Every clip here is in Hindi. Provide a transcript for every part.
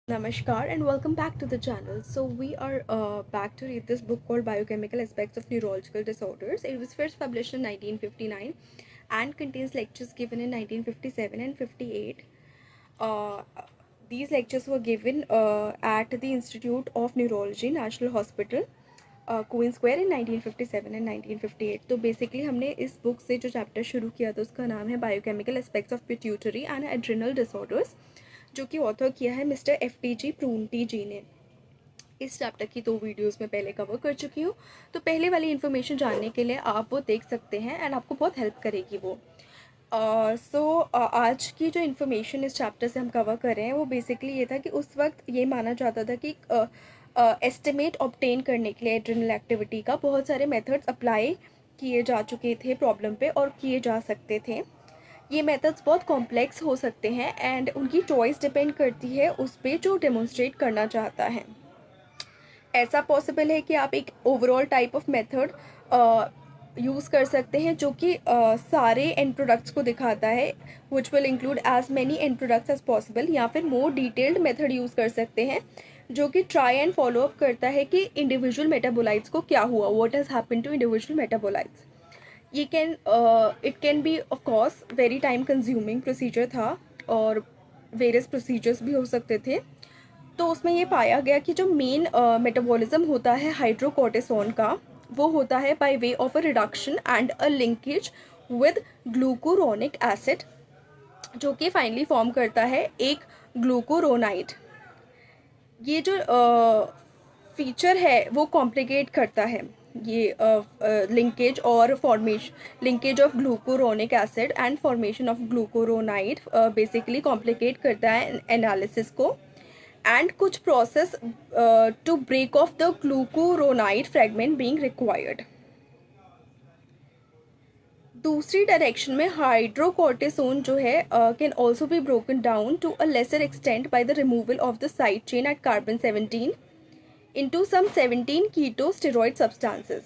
Namaskar and welcome back to the channel. So we are back to read this book called Biochemical Aspects of Neurological Disorders. It was first published in 1959 and contains lectures given in 1957 and 58. Uh, these lectures were given at the Institute of Neurology, National Hospital, queen square in 1957 and 1958. तो बेसिकली हमने इस बुक से जो चैप्टर शुरू किया था उसका नाम है biochemical aspects of pituitary and adrenal disorders, जो कि ऑथर किया है मिस्टर FTG प्रूनटी जी ने. इस चैप्टर की 2 वीडियोस में पहले कवर कर चुकी हूँ, तो पहले वाली इन्फॉर्मेशन जानने के लिए आप वो देख सकते हैं एंड आपको बहुत हेल्प करेगी वो. आज की जो इन्फॉर्मेशन इस चैप्टर से हम कवर कर रहे हैं वो बेसिकली ये था कि उस वक्त ये माना जाता था कि एस्टिमेट ऑब्टेन करने के लिए एड्रिनल एक्टिविटी का बहुत सारे मेथड्स अप्लाई किए जा चुके थे प्रॉब्लम पे और किए जा सकते थे. ये मेथड्स बहुत कॉम्प्लेक्स हो सकते हैं एंड उनकी चॉइस डिपेंड करती है उस पर जो डेमोन्स्ट्रेट करना चाहता है. ऐसा पॉसिबल है कि आप एक overall type of method use कर सकते हैं जो कि सारे एंड प्रोडक्ट्स को दिखाता है, which will include as many and products as possible, या फिर मोर डिटेल्ड मेथड यूज़ कर सकते हैं जो कि ट्राई एंड फॉलो अप करता है कि इंडिविजुअल मेटाबोलाइट्स को क्या हुआ, what has happened to individual metabolites. ये it can be of course very time consuming procedure था और वेरियस प्रोसीजर्स भी हो सकते थे. तो उसमें ये पाया गया कि जो मेन मेटाबॉलिज्म होता है हाइड्रोकोर्टिसोन का, वो होता है by way of a reduction and a linkage with glucuronic acid, जो कि फाइनली फॉर्म करता है एक ग्लूकुरोनाइड. ये जो फीचर है वो कॉम्प्लिकेट करता है ये लिंकेज और formation, linkage of glucuronic acid and formation of glucuronide basically complicate करता है एनालिसिस को एंड कुछ process to break off the glucuronide fragment being required. दूसरी डायरेक्शन में हाइड्रोकोर्टिसोन जो है can also be broken down to a lesser extent by the removal of the side chain at carbon 17 into some 17 keto steroid substances.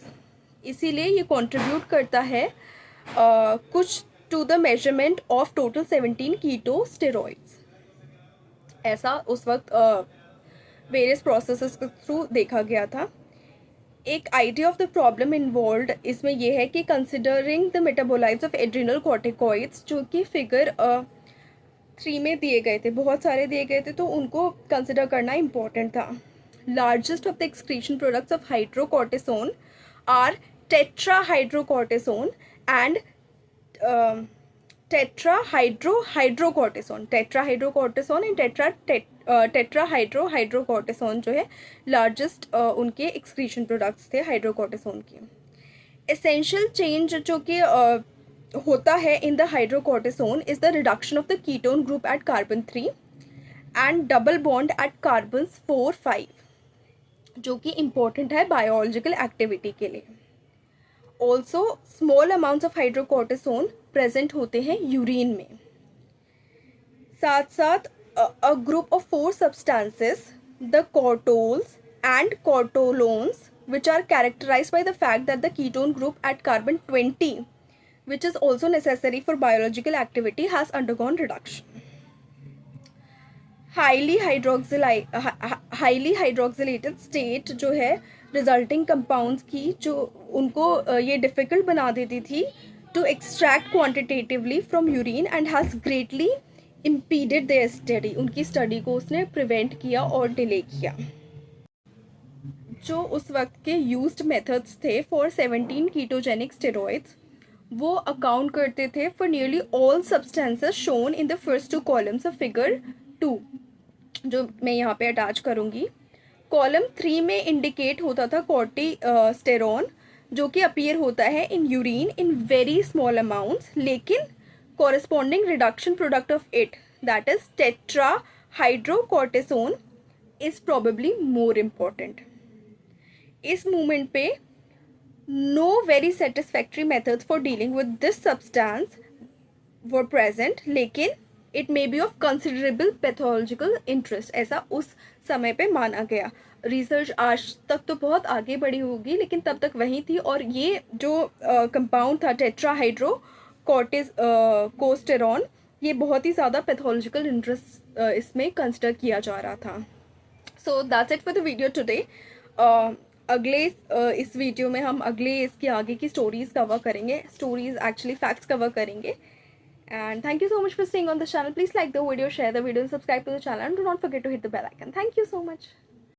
इसीलिए ये कंट्रीब्यूट करता है कुछ to the measurement of total 17 keto steroids. ऐसा उस वक्त वेरियस प्रोसेसेस के थ्रू देखा गया था. एक idea of the problem involve इसमें यह है कि considering the metabolites of adrenal corticoids, जो कि फिगर 3 में दिए गए थे, बहुत सारे दिए गए थे, तो उनको कंसिडर करना इम्पोर्टेंट था. Largest of the excretion products of hydrocortisone are tetrahydrocortisone and tetrahydrocortisone and tetrahydrocortisone जो है लार्जेस्ट उनके एक्सक्रीशन प्रोडक्ट्स थे हाइड्रोकोर्टिसोन के. एसेंशियल चेंज जो कि होता है in the hydrocortisone is the reduction of the ketone group at carbon 3 and double bond at carbon 4-5, जो कि इम्पोर्टेंट है बायोलॉजिकल एक्टिविटी के लिए. Also small amounts of hydrocortisone present होते हैं यूरिन में. साथ साथ a group of 4 substances, the cortols and cortolones, which are characterized by the fact that the ketone group at carbon 20, which is also necessary for biological activity, has undergone reduction. Highly hydroxylated state जो है रिजल्टिंग कंपाउंड्स की, जो उनको ये डिफ़िकल्ट बना देती थी to extract quantitatively from urine and has greatly impeded their study. उनकी स्टडी को उसने प्रिवेंट किया और डिले किया. जो उस वक्त के यूज्ड मेथड्स थे फॉर 17 कीटोजेनिक स्टेरॉइड्स, वो अकाउंट करते थे for nearly all substances shown in the first 2 columns of figure 2, जो मैं यहाँ पे अटैच करूँगी. कॉलम 3 में इंडिकेट होता था कॉर्टिस्टेरॉन, जो कि अपीयर होता है in urine in very small amounts, लेकिन corresponding reduction product of it, that is tetrahydrocortisone, is probably more important. इस मूवमेंट पे no very satisfactory methods for dealing with this substance were present, लेकिन it may be of considerable pathological interest, ऐसा उस समय पे माना गया. रिसर्च आज तक तो बहुत आगे बढ़ी होगी, लेकिन तब तक वहीं थी. और ये जो कंपाउंड था टेट्राहाइड्रोकोर्टिसोन, ये बहुत ही ज़्यादा पैथोलॉजिकल इंटरेस्ट इसमें कंसिडर किया जा रहा था. So that's it for the video today. अगले इस वीडियो में हम अगले इसके आगे की स्टोरीज़ कवर करेंगे, स्टोरीज़ एक्चुअली फैक्ट्स कवर करेंगे. And thank you so much for staying on the channel. Please like the video, share the video, and subscribe to the channel, and do not forget to hit the bell icon. Thank you so much.